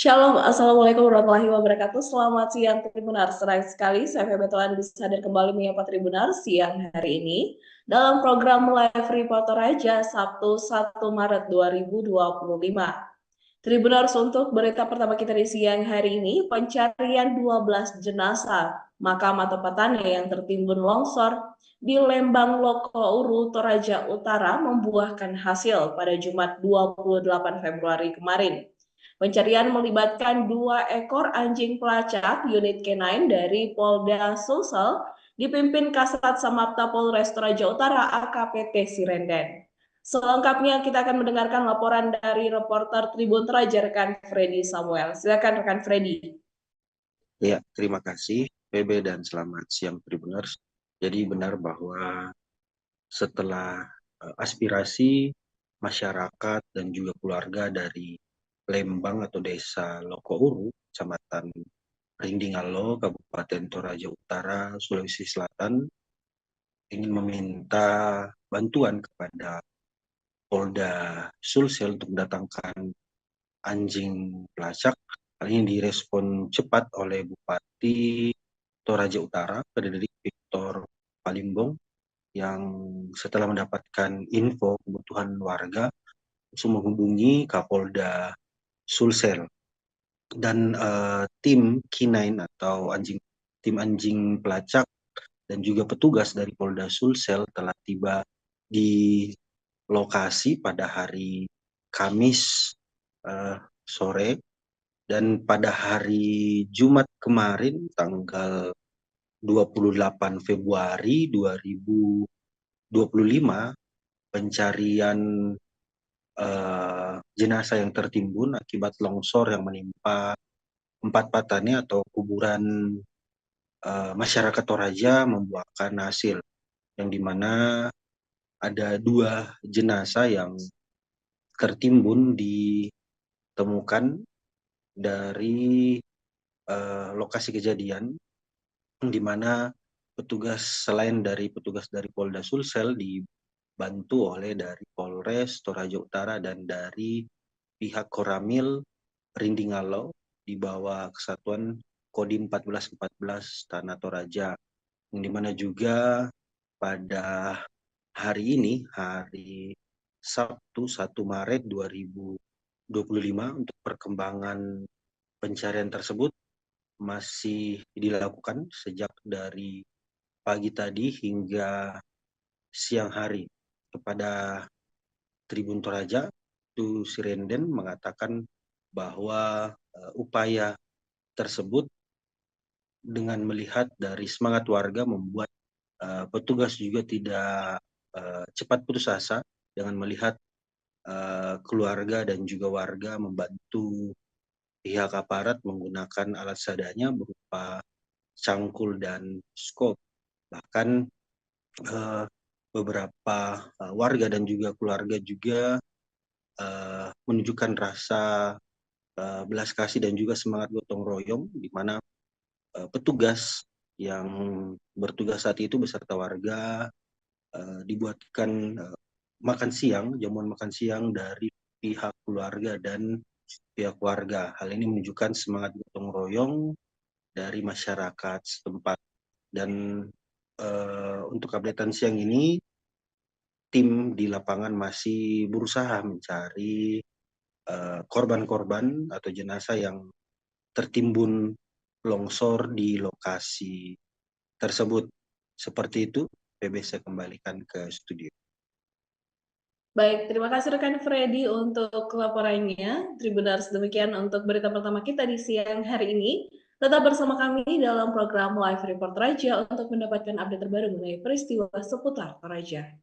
Shalom, Assalamualaikum warahmatullahi wabarakatuh. Selamat siang Tribunar. Senang sekali saya Feby Tolan bisa hadir kembali menyapa Tribunar siang hari ini dalam program Live Report Toraja Sabtu 1 Maret 2025. Tribunars, untuk berita pertama kita di siang hari ini, pencarian 12 jenazah makam atau petani yang tertimbun longsor di Lembang Lokouru, Toraja Utara membuahkan hasil pada Jumat 28 Februari kemarin. Pencarian melibatkan 2 ekor anjing pelacak unit K9 dari Polda Sulsel dipimpin Kasat Samapta Polres Toraja Utara AKPT Sirenden. Selengkapnya kita akan mendengarkan laporan dari reporter Tribun Toraja rekan Freddy Samuel. Silakan rekan Freddy. Ya, terima kasih PB dan selamat siang Tribuners. Jadi benar bahwa setelah aspirasi masyarakat dan juga keluarga dari Lembang atau Desa Lokouru, Kecamatan Ringdingalo, Kabupaten Toraja Utara, Sulawesi Selatan, ingin meminta bantuan kepada Polda Sulsel untuk mendatangkan anjing pelacak. Hal ini direspon cepat oleh Bupati Toraja Utara, Frederick Victor Palimbong, yang setelah mendapatkan info kebutuhan warga langsung menghubungi Kapolda Sulsel dan tim K9 atau tim anjing pelacak dan juga petugas dari Polda Sulsel telah tiba di lokasi pada hari Kamis sore, dan pada hari Jumat kemarin tanggal 28 Februari 2025 pencarian jenazah yang tertimbun akibat longsor yang menimpa 4 patani atau kuburan masyarakat Toraja membuahkan hasil, yang dimana ada 2 jenazah yang tertimbun ditemukan dari lokasi kejadian, di mana selain dari petugas dari Polda Sulsel dibantu oleh dari Polres Toraja Utara dan dari pihak Koramil Rindingalo di bawah Kesatuan Kodim 1414 Tanah Toraja, yang dimana juga pada hari ini, hari Sabtu 1 Maret 2025, untuk perkembangan pencarian tersebut masih dilakukan sejak dari pagi tadi hingga siang hari. Kepada Tribun Toraja, itu Sirenden mengatakan bahwa upaya tersebut dengan melihat dari semangat warga membuat petugas juga tidak cepat putus asa dengan melihat keluarga dan juga warga membantu pihak aparat menggunakan alat seadanya berupa cangkul dan skop. Bahkan beberapa warga dan juga keluarga juga menunjukkan rasa belas kasih dan juga semangat gotong royong, di mana petugas yang bertugas saat itu beserta warga dibuatkan jamuan makan siang dari pihak keluarga dan pihak warga. Hal ini menunjukkan semangat gotong royong dari masyarakat setempat. Dan untuk updatean siang ini, tim di lapangan masih berusaha mencari korban-korban atau jenazah yang tertimbun longsor di lokasi tersebut. Seperti itu, PB saya kembalikan ke studio. Baik, terima kasih rekan Freddy untuk laporannya. Tribunars, demikian untuk berita pertama kita di siang hari ini. Tetap bersama kami dalam program Live Report Toraja untuk mendapatkan update terbaru mengenai peristiwa seputar Toraja.